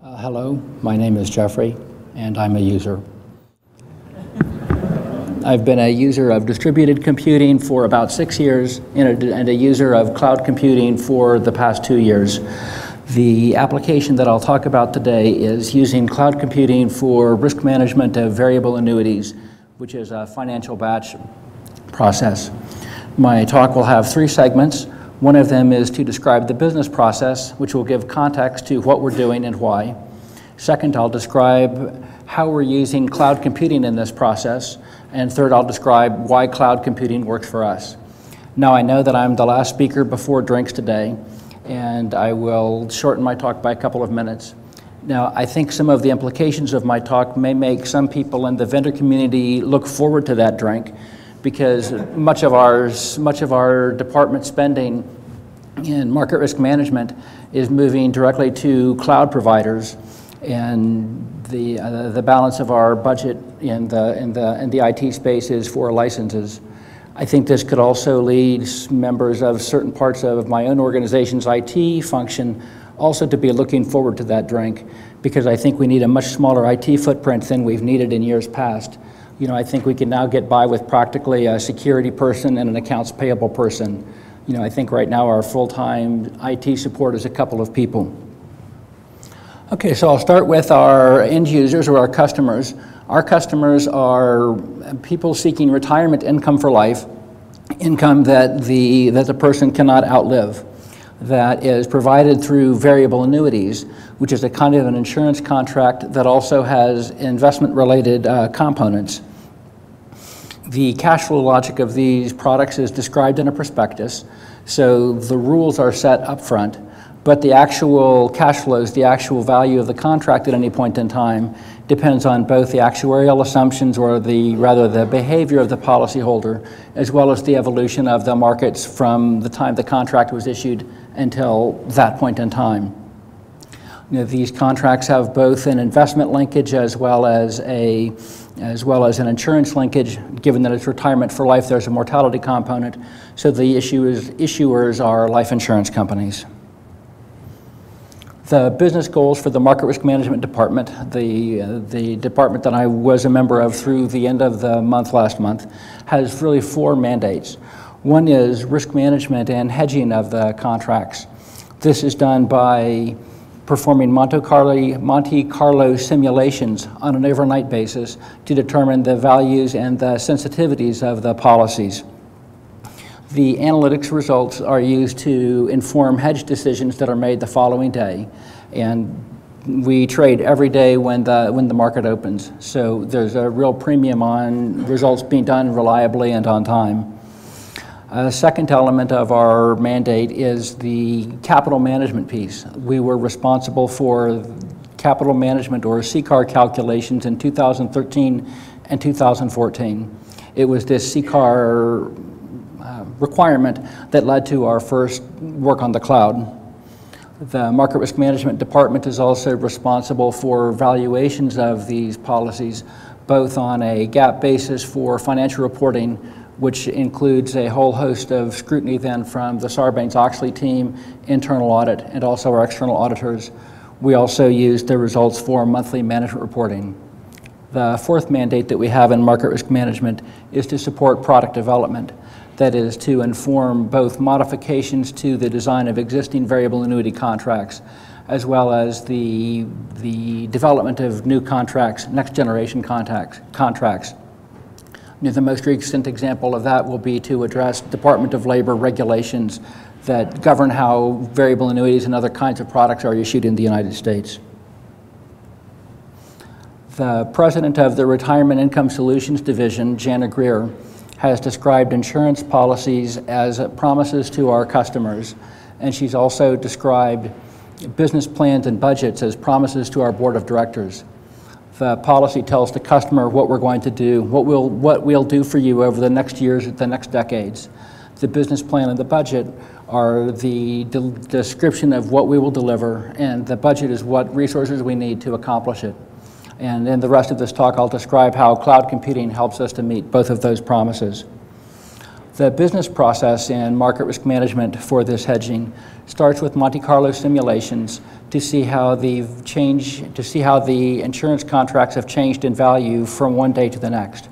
Hello, my name is Jeffrey, and I'm a user. I've been a user of distributed computing for about 6 years and a user of cloud computing for the past 2 years. The application that I'll talk about today is using cloud computing for risk management of variable annuities, which is a financial batch process. My talk will have 3 segments. One of them is to describe the business process, which will give context to what we're doing and why. Second, I'll describe how we're using cloud computing in this process. And third, I'll describe why cloud computing works for us. Now, I know that I'm the last speaker before drinks today, and I will shorten my talk by a couple of minutes. Now, I think some of the implications of my talk may make some people in the vendor community look forward to that drink, because much of our department spending in market risk management is moving directly to cloud providers, and the balance of our budget in the IT space is for licenses. I think this could also lead members of certain parts of my own organization's IT function also to be looking forward to that drink, because I think we need a much smaller IT footprint than we've needed in years past. You know, I think we can now get by with practically a security person and an accounts payable person. You know, I think right now our full-time IT support is a couple of people. Okay, so I'll start with our end users or our customers. Our customers are people seeking retirement income for life, income that the person cannot outlive, that is provided through variable annuities, which is a kind of an insurance contract that also has investment-related components. The cash flow logic of these products is described in a prospectus, so the rules are set up front, but the actual cash flows, the actual value of the contract at any point in time, depends on both the actuarial assumptions, or the behavior of the policyholder, as well as the evolution of the markets from the time the contract was issued until that point in time. You know, these contracts have both an investment linkage as well as an insurance linkage. Given that it's retirement for life, there's a mortality component. So the issuers are life insurance companies. The business goals for the Market Risk Management Department, the department that I was a member of through the end of the month last month, has really 4 mandates. One is risk management and hedging of the contracts. This is done by performing Monte Carlo simulations on an overnight basis to determine the values and the sensitivities of the policies. The analytics results are used to inform hedge decisions that are made the following day, and we trade every day when the market opens. So there's a real premium on results being done reliably and on time. A second element of our mandate is the capital management piece. We were responsible for capital management, or ACCAR, calculations in 2013 and 2014. It was this ACCAR requirement that led to our first work on the cloud. The Market Risk Management Department is also responsible for valuations of these policies, both on a GAAP basis for financial reporting, which includes a whole host of scrutiny then from the Sarbanes-Oxley team, internal audit, and also our external auditors. We also use the results for monthly management reporting. The 4th mandate that we have in market risk management is to support product development. That is to inform both modifications to the design of existing variable annuity contracts, as well as the development of new contracts, next generation contracts. The most recent example of that will be to address Department of Labor regulations that govern how variable annuities and other kinds of products are issued in the United States. The president of the Retirement Income Solutions Division, Jana Greer, has described insurance policies as promises to our customers, and she's also described business plans and budgets as promises to our board of directors. The policy tells the customer what we're going to do, what we'll do for you over the next years, the next decades. The business plan and the budget are the description of what we will deliver, and the budget is what resources we need to accomplish it. And in the rest of this talk, I'll describe how cloud computing helps us to meet both of those promises. The business process in market risk management for this hedging starts with Monte Carlo simulations to see how the insurance contracts have changed in value from one day to the next.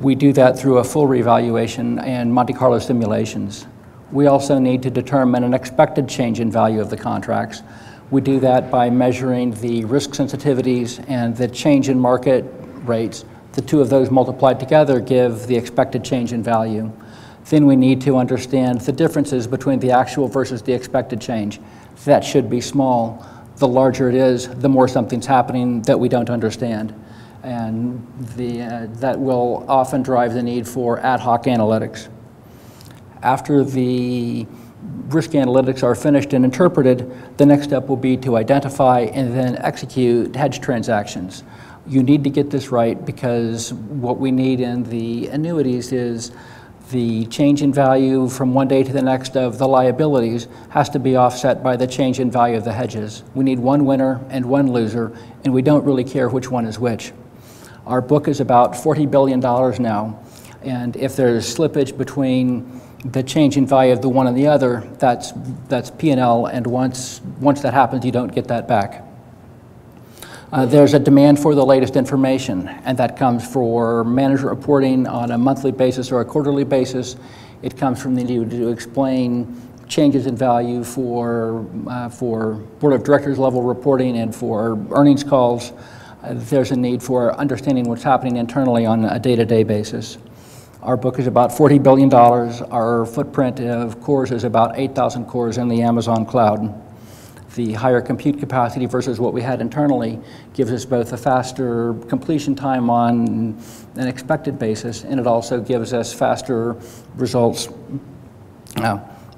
We do that through a full revaluation and Monte Carlo simulations. We also need to determine an expected change in value of the contracts. We do that by measuring the risk sensitivities and the change in market rates. The two of those multiplied together give the expected change in value. Then we need to understand the differences between the actual versus the expected change. That should be small. The larger it is, the more something's happening that we don't understand. And that will often drive the need for ad hoc analytics. After the risk analytics are finished and interpreted, the next step will be to identify and then execute hedge transactions. You need to get this right because what we need in the annuities is the change in value from one day to the next of the liabilities has to be offset by the change in value of the hedges. We need one winner and one loser, and we don't really care which one is which. Our book is about $40 billion now, and if there's slippage between the change in value of the one and the other, that's P&L, and once that happens, you don't get that back. There's a demand for the latest information, and that comes for management reporting on a monthly basis or a quarterly basis. It comes from the need to explain changes in value for board of directors level reporting and for earnings calls. There's a need for understanding what's happening internally on a day-to-day basis. Our book is about $40 billion. Our footprint of cores is about 8,000 cores in the Amazon cloud. The higher compute capacity versus what we had internally gives us both a faster completion time on an expected basis, and it also gives us faster results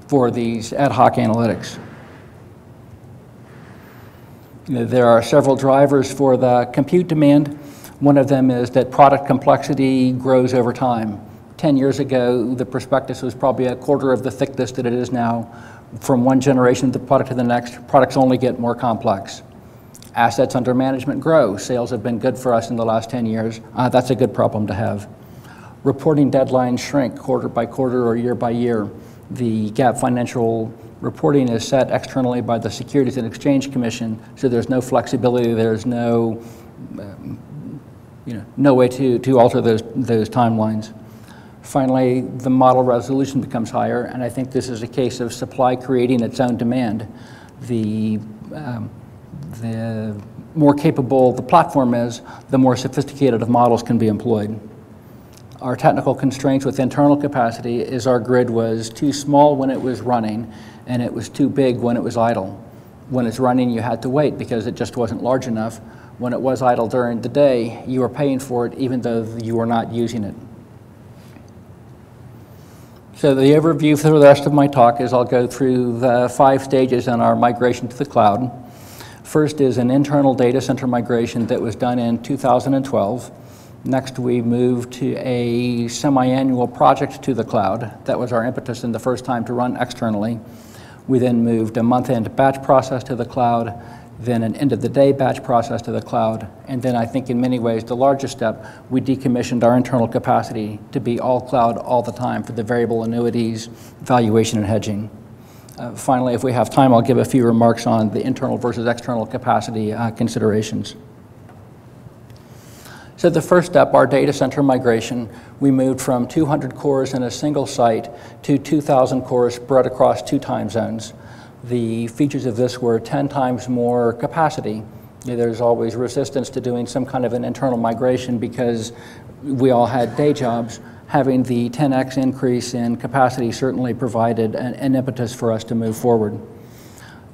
for these ad hoc analytics. There are several drivers for the compute demand. One of them is that product complexity grows over time. 10 years ago, the prospectus was probably a quarter of the thickness that it is now. From one generation of the product to the next, products only get more complex. Assets under management grow. Sales have been good for us in the last 10 years. That's a good problem to have. Reporting deadlines shrink quarter by quarter or year by year. The GAAP financial reporting is set externally by the Securities and Exchange Commission, so there's no flexibility, there's no way to alter those timelines. Finally, the model resolution becomes higher, and I think this is a case of supply creating its own demand. The more capable the platform is, the more sophisticated of models can be employed. Our technical constraints with internal capacity is our grid was too small when it was running, and it was too big when it was idle. When it's running, you had to wait because it just wasn't large enough. When it was idle during the day, you were paying for it even though you were not using it. So the overview for the rest of my talk is I'll go through the 5 stages in our migration to the cloud. First is an internal data center migration that was done in 2012. Next, we moved to a semi-annual project to the cloud. That was our impetus in the first time to run externally. We then moved a Monthend Batch process to the cloud, then an end-of-the-day batch process to the cloud, and then I think in many ways the largest step, we decommissioned our internal capacity to be all cloud all the time for the variable annuities, valuation, and hedging. Finally, if we have time, I'll give a few remarks on the internal versus external capacity considerations. So the first step, our data center migration, we moved from 200 cores in a single site to 2,000 cores spread across 2 time zones. The features of this were 10 times more capacity. There's always resistance to doing some kind of an internal migration because we all had day jobs. Having the 10x increase in capacity certainly provided an impetus for us to move forward.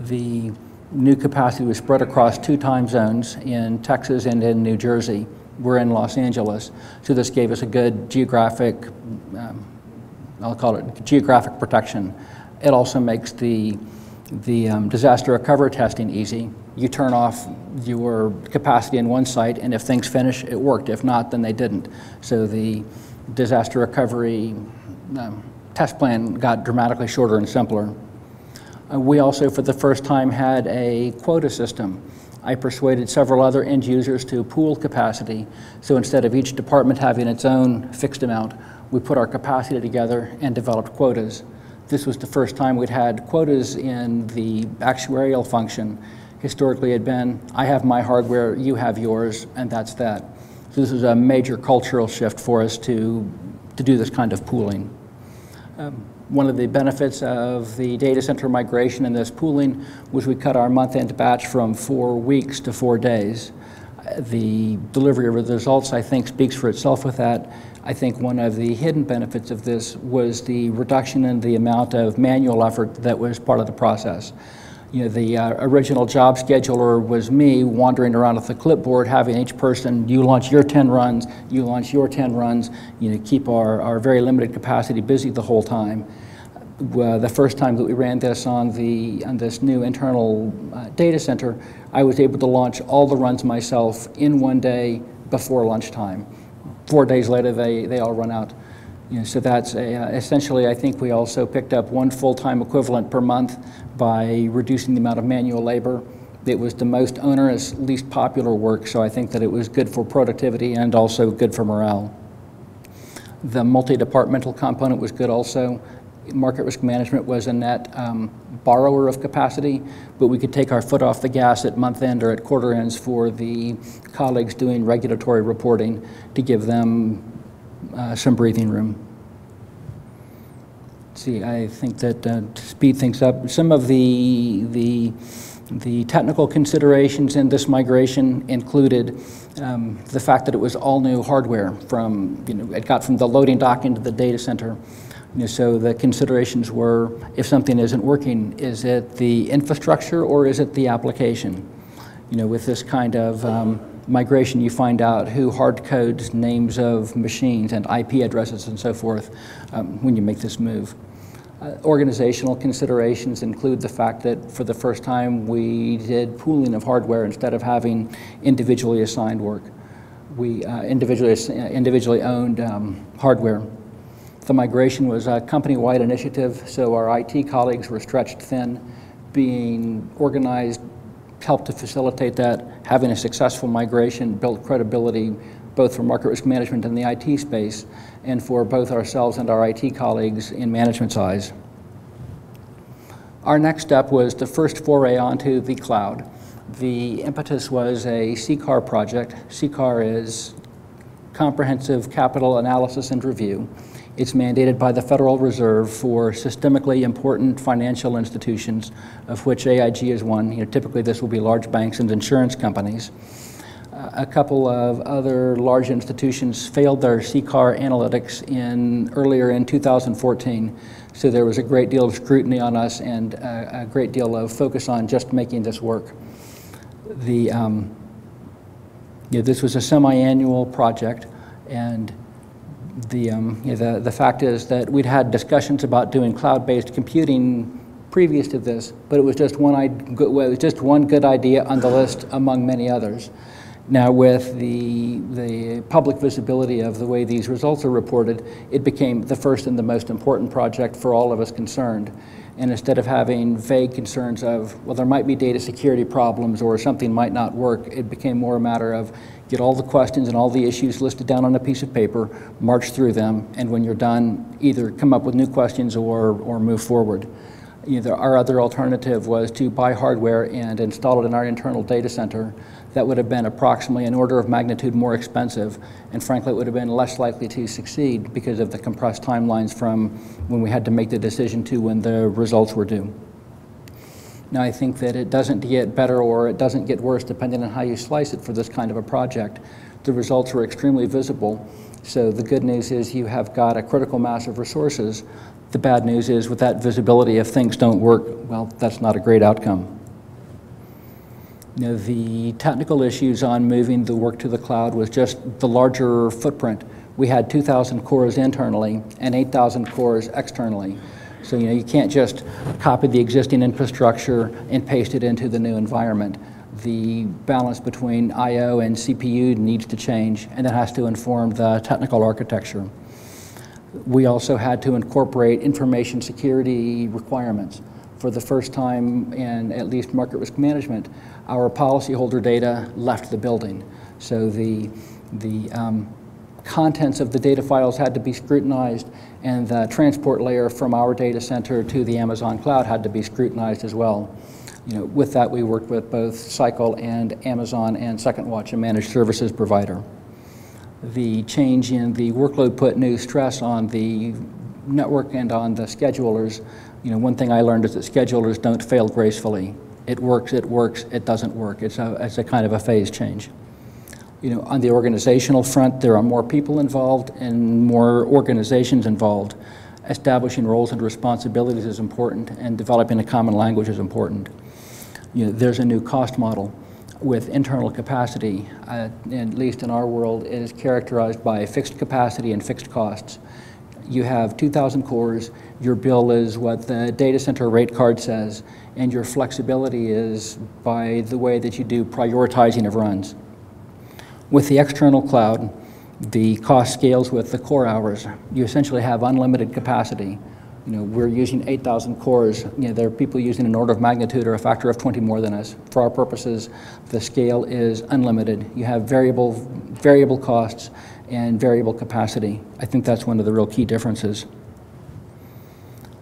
The new capacity was spread across 2 time zones in Texas and in New Jersey. We're in Los Angeles, so this gave us a good geographic, I'll call it geographic protection. It also makes the disaster recovery testing easy. You turn off your capacity in one site, and if things finish, it worked. If not, then they didn't. So the disaster recovery test plan got dramatically shorter and simpler. We also, for the first time, had a quota system. I persuaded several other end users to pool capacity. So instead of each department having its own fixed amount, we put our capacity together and developed quotas. This was the first time we'd had quotas in the actuarial function. Historically, it had been, I have my hardware, you have yours, and that's that. So this is a major cultural shift for us to do this kind of pooling. One of the benefits of the data center migration and this pooling was we cut our month-end batch from 4 weeks to 4 days. The delivery of the results, I think, speaks for itself with that. I think one of the hidden benefits of this was the reduction in the amount of manual effort that was part of the process. You know, the original job scheduler was me wandering around with the clipboard, having each person, you launch your 10 runs, you launch your 10 runs, you know, keep our very limited capacity busy the whole time. The first time that we ran this on this new internal data center, I was able to launch all the runs myself in 1 day before lunchtime. 4 days later, they all run out. You know, so that's essentially, I think we also picked up 1 full-time equivalent per month by reducing the amount of manual labor. It was the most onerous, least popular work, so I think that it was good for productivity and also good for morale. The multi-departmental component was good also. Market risk management was a net borrower of capacity, but we could take our foot off the gas at month end or at quarter ends for the colleagues doing regulatory reporting to give them some breathing room. See, I think that to speed things up, some of the technical considerations in this migration included the fact that it was all new hardware from, you know, it got from the loading dock into the data center. You know, so the considerations were, if something isn't working, is it the infrastructure or is it the application? You know, with this kind of migration, you find out who hard codes names of machines and IP addresses and so forth when you make this move. Organizational considerations include the fact that for the first time we did pooling of hardware instead of having individually assigned work. We individually owned hardware. The migration was a company-wide initiative, so our IT colleagues were stretched thin. Being organized helped to facilitate that. Having a successful migration built credibility both for market risk management in the IT space and for both ourselves and our IT colleagues in management's eyes. Our next step was the first foray onto the cloud. The impetus was a ACCAR project. ACCAR is Comprehensive Capital Analysis and Review. It's mandated by the Federal Reserve for systemically important financial institutions, of which AIG is one. You know, typically this will be large banks and insurance companies. A couple of other large institutions failed their ACCAR analytics earlier in 2014, so there was a great deal of scrutiny on us and a great deal of focus on just making this work. This was a semi-annual project, and the fact is that we'd had discussions about doing cloud-based computing previous to this, but it was just one good idea on the list among many others. Now, with the public visibility of the way these results are reported, it became the first and the most important project for all of us concerned. And instead of having vague concerns of, well, there might be data security problems or something might not work, it became more a matter of get all the questions and all the issues listed down on a piece of paper, march through them, and when you're done, either come up with new questions or move forward. Our other alternative was to buy hardware and install it in our internal data center. That would have been approximately an order of magnitude more expensive, and frankly, it would have been less likely to succeed because of the compressed timelines from when we had to make the decision to when the results were due. Now, I think that it doesn't get better or it doesn't get worse depending on how you slice it for this kind of a project. The results were extremely visible, so the good news is you have got a critical mass of resources. The bad news is with that visibility, if things don't work, well, that's not a great outcome. The technical issues on moving the work to the cloud was just the larger footprint. We had 2,000 cores internally and 8,000 cores externally. So you can't just copy the existing infrastructure and paste it into the new environment. The balance between I/O and CPU needs to change, and that has to inform the technical architecture. We also had to incorporate information security requirements. For the first time in at least market risk management, our policyholder data left the building. So the contents of the data files had to be scrutinized, and the transport layer from our data center to the Amazon cloud had to be scrutinized as well. With that, we worked with both Cycle and Amazon and Second Watch, a managed services provider. The change in the workload put new stress on the network and on the schedulers. One thing I learned is that schedulers don't fail gracefully. It works, it doesn't work. It's a kind of a phase change. On the organizational front, there are more people involved and more organizations involved. Establishing roles and responsibilities is important, and developing a common language is important. There's a new cost model with internal capacity. At least in our world, it is characterized by fixed capacity and fixed costs. You have 2,000 cores, your bill is what the data center rate card says, and your flexibility is by the way that you do prioritizing of runs. With the external cloud, the cost scales with the core hours. You essentially have unlimited capacity. We're using 8,000 cores. There are people using an order of magnitude or a factor of 20 more than us. For our purposes, the scale is unlimited. You have variable costs and variable capacity. I think that's one of the real key differences.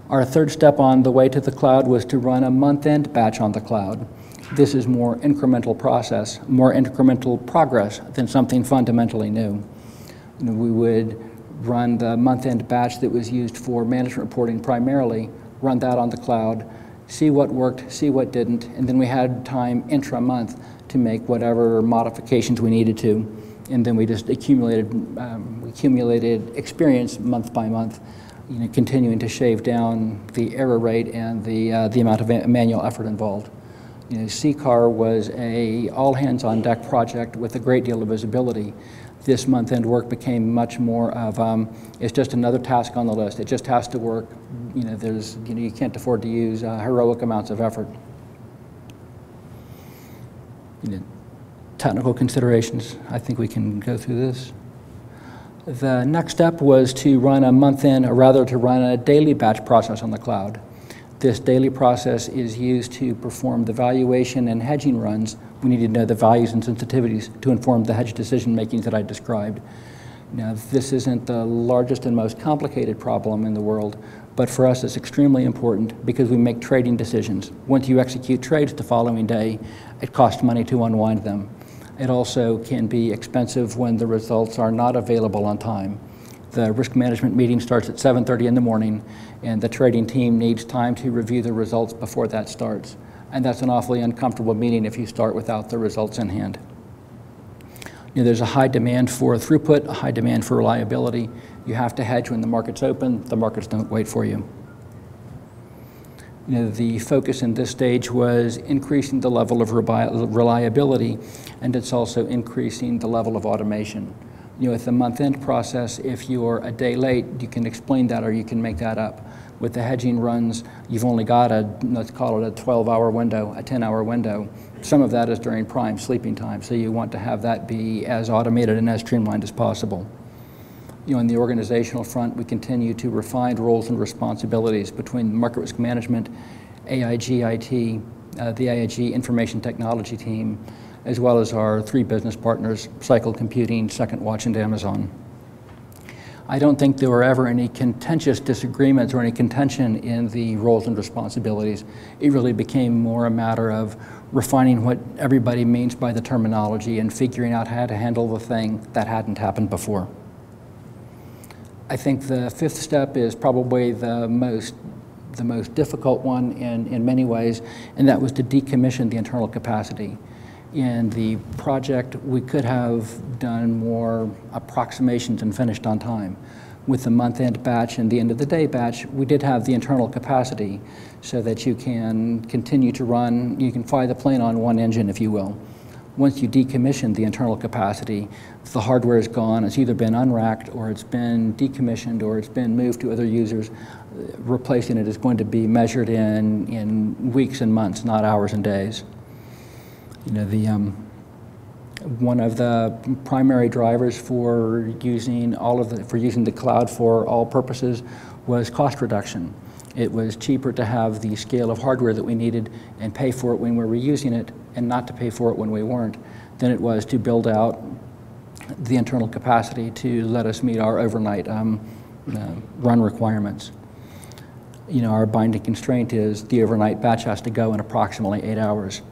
Our third step on the way to the cloud was to run a month-end batch on the cloud. This is more incremental process, more incremental progress than something fundamentally new. We would run the month-end batch that was used for management reporting primarily, run that on the cloud, see what worked, see what didn't, and then we had time intra-month to make whatever modifications we needed to. And then we just accumulated experience month by month, continuing to shave down the error rate and the amount of manual effort involved. ACCAR was a all-hands-on-deck project with a great deal of visibility. This month-end work became much more of, it's just another task on the list. It just has to work. You can't afford to use heroic amounts of effort. Technical considerations, I think we can go through this. The next step was to run a month-end, or rather to run a daily batch process on the cloud. This daily process is used to perform the valuation and hedging runs. We need to know the values and sensitivities to inform the hedge decision making that I described. Now, this isn't the largest and most complicated problem in the world, but for us it's extremely important because we make trading decisions. Once you execute trades the following day, it costs money to unwind them. It also can be expensive when the results are not available on time. The risk management meeting starts at 7:30 in the morning, and the trading team needs time to review the results before that starts. And that's an awfully uncomfortable meeting if you start without the results in hand. There's a high demand for throughput, a high demand for reliability. You have to hedge when the market's open. The markets don't wait for you. The focus in this stage was increasing the level of reliability, and it's also increasing the level of automation. With the month-end process, if you're a day late, you can explain that or you can make that up. With the hedging runs, you've only got let's call it a 12-hour window, a 10-hour window. Some of that is during prime sleeping time, so you want to have that be as automated and as streamlined as possible. On the organizational front, we continue to refine roles and responsibilities between market risk management, AIG IT, the AIG information technology team, as well as our three business partners, Cycle Computing, Second Watch, and Amazon. I don't think there were ever any contentious disagreements or any contention in the roles and responsibilities. It really became more a matter of refining what everybody means by the terminology and figuring out how to handle the thing that hadn't happened before. I think the fifth step is probably the most difficult one in many ways, and that was to decommission the internal capacity. In the project, we could have done more approximations and finished on time. With the month-end batch and the end-of-the-day batch, we did have the internal capacity so that you can continue to run, you can fly the plane on one engine, if you will. Once you decommission the internal capacity, the hardware is gone, it's either been unracked or it's been decommissioned or it's been moved to other users. Replacing it is going to be measured in weeks and months, not hours and days. One of the primary drivers for using the cloud for all purposes was cost reduction. It was cheaper to have the scale of hardware that we needed and pay for it when we were using it and not to pay for it when we weren't than it was to build out the internal capacity to let us meet our overnight run requirements. You know, our binding constraint is the overnight batch has to go in approximately 8 hours.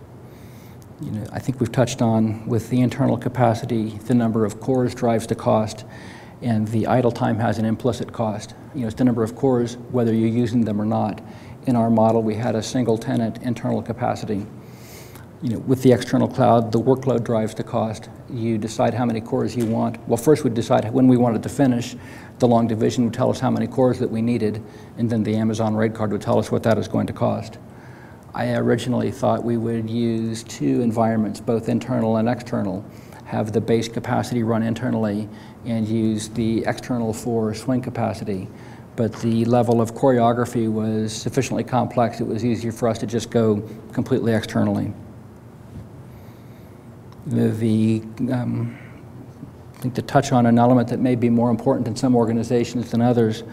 You know, I think we've touched on with the internal capacity, the number of cores drives the cost, and the idle time has an implicit cost. You know, it's the number of cores, whether you're using them or not. In our model, we had a single tenant internal capacity. You know, with the external cloud, the workload drives the cost. You decide how many cores you want. Well, first we'd decide when we wanted to finish. The long division would tell us how many cores that we needed, and then the Amazon rate card would tell us what that is going to cost. I originally thought we would use 2 environments, both internal and external, have the base capacity run internally and use the external for swing capacity. But the level of choreography was sufficiently complex, it was easier for us to just go completely externally. I think to touch on an element that may be more important in some organizations than others,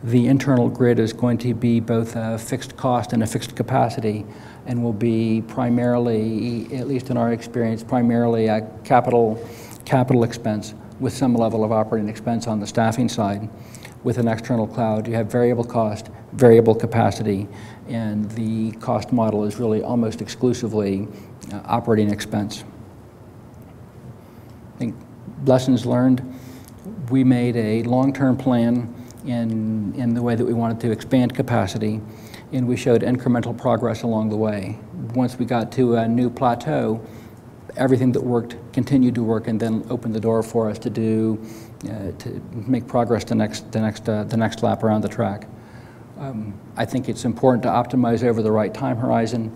the internal grid is going to be both a fixed cost and a fixed capacity, and will be primarily, at least in our experience, primarily a capital expense with some level of operating expense on the staffing side. With an external cloud, you have variable cost, variable capacity, and the cost model is really almost exclusively operating expense. I think lessons learned, we made a long-term plan in the way that we wanted to expand capacity, and we showed incremental progress along the way. Once we got to a new plateau, everything that worked continued to work, and then opened the door for us to do to make progress the next lap around the track. I think it's important to optimize over the right time horizon.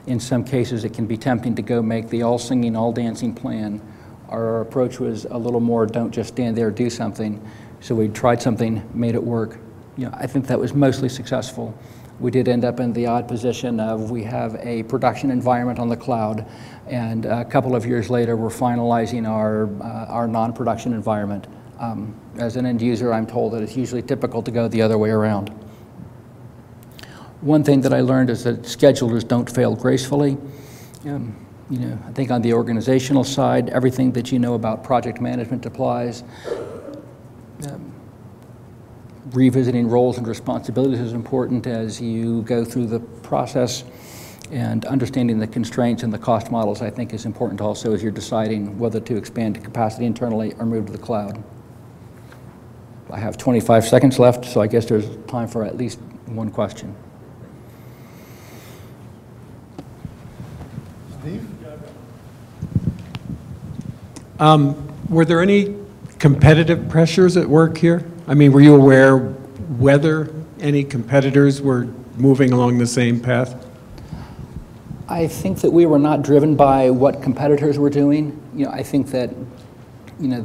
In some cases, it can be tempting to go make the all-singing, all-dancing plan. Our approach was a little more, don't just stand there, do something. So we tried something, made it work. You know, I think that was mostly successful. We did end up in the odd position of we have a production environment on the cloud, and a couple of years later we're finalizing our non-production environment. As an end user, I'm told that it's usually typical to go the other way around. One thing that I learned is that schedulers don't fail gracefully. You know, I think on the organizational side, everything that you know about project management applies. Revisiting roles and responsibilities is important as you go through the process, and understanding the constraints and the cost models, I think, is important also as you're deciding whether to expand capacity internally or move to the cloud. I have 25 seconds left, so I guess there's time for at least one question. Steve? Were there any competitive pressures at work here? I mean, were you aware whether any competitors were moving along the same path? I think that we were not driven by what competitors were doing. You know, I think that, you know,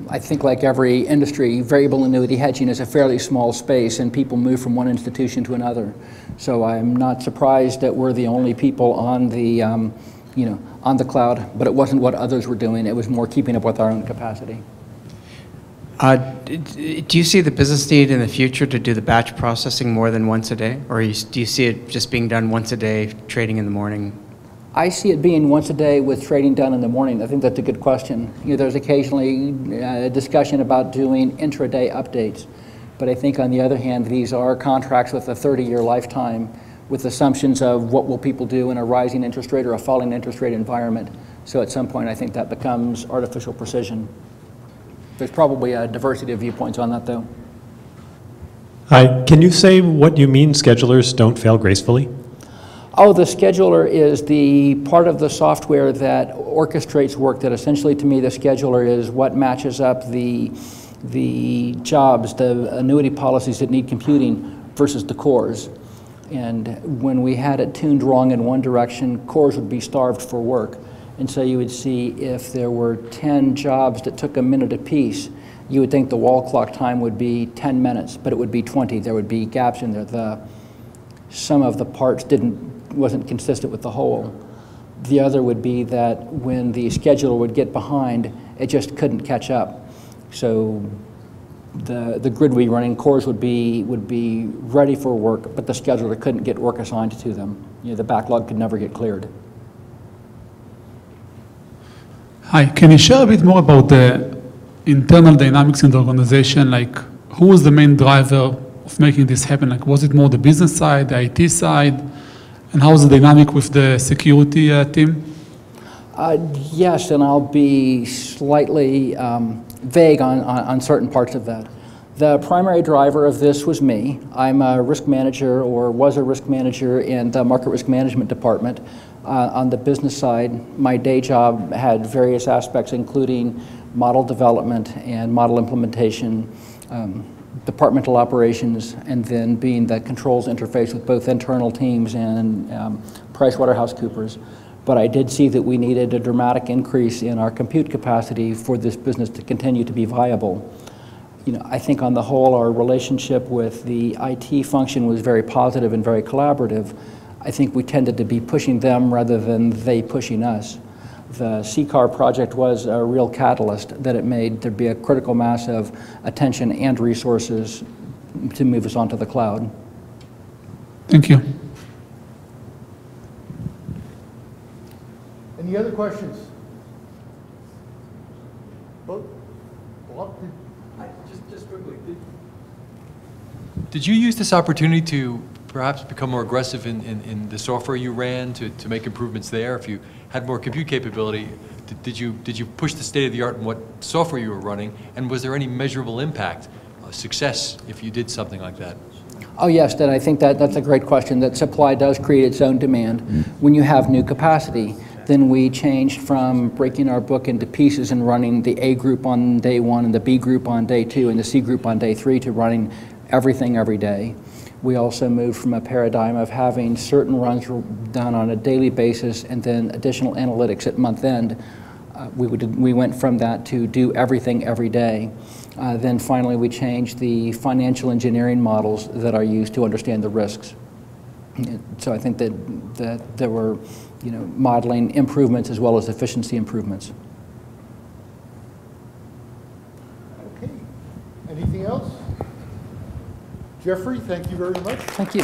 I think like every industry, variable annuity hedging is a fairly small space, and people move from one institution to another. So I'm not surprised that we're the only people on the, you know, on the cloud, but it wasn't what others were doing. It was more keeping up with our own capacity. Do you see the business need in the future to do the batch processing more than once a day? Or do you see it just being done once a day, trading in the morning? I see it being once a day with trading done in the morning. I think that's a good question. You know, there's occasionally a discussion about doing intraday updates. But I think on the other hand, these are contracts with a 30-year lifetime with assumptions of what will people do in a rising interest rate or a falling interest rate environment. So at some point, I think that becomes artificial precision. There's probably a diversity of viewpoints on that, though. Hi, can you say what you mean schedulers don't fail gracefully? Oh, the scheduler is the part of the software that orchestrates work. That essentially, to me, the scheduler is what matches up the jobs, the annuity policies that need computing versus the cores. And when we had it tuned wrong in one direction, cores would be starved for work. And so you would see if there were 10 jobs that took a minute apiece, you would think the wall clock time would be 10 minutes, but it would be 20. There would be gaps in there. Some of the parts wasn't consistent with the whole. The other would be that when the scheduler would get behind, it just couldn't catch up. So the grid we running, cores would be ready for work, but the scheduler couldn't get work assigned to them. You know, the backlog could never get cleared. Hi, can you share a bit more about the internal dynamics in the organization, like who was the main driver of making this happen? Like, was it more the business side, the IT side, and how was the dynamic with the security team? Yes, and I'll be slightly vague on certain parts of that. The primary driver of this was me. I'm a risk manager, or was a risk manager in the market risk management department. On the business side, my day job had various aspects, including model development and model implementation, departmental operations, and then being the controls interface with both internal teams and PricewaterhouseCoopers. But I did see that we needed a dramatic increase in our compute capacity for this business to continue to be viable. You know, I think on the whole, our relationship with the IT function was very positive and very collaborative. I think we tended to be pushing them rather than they pushing us. The ACCAR project was a real catalyst that it made there be a critical mass of attention and resources to move us onto the cloud. Thank you. Any other questions? Bob? Just quickly, did you use this opportunity to perhaps become more aggressive in the software you ran to make improvements there? If you had more compute capability, did you push the state of the art in what software you were running? And was there any measurable impact, success, if you did something like that? Oh yes, and I think that's a great question, that supply does create its own demand. When you have new capacity, then we changed from breaking our book into pieces and running the A group on day one and the B group on day two and the C group on day three to running everything every day. We also moved from a paradigm of having certain runs done on a daily basis and then additional analytics at month end. We went from that to do everything every day. Then finally we changed the financial engineering models that are used to understand the risks. So I think that there were, you know, modeling improvements as well as efficiency improvements. Okay. Anything else? Jeffrey, thank you very much. Thank you.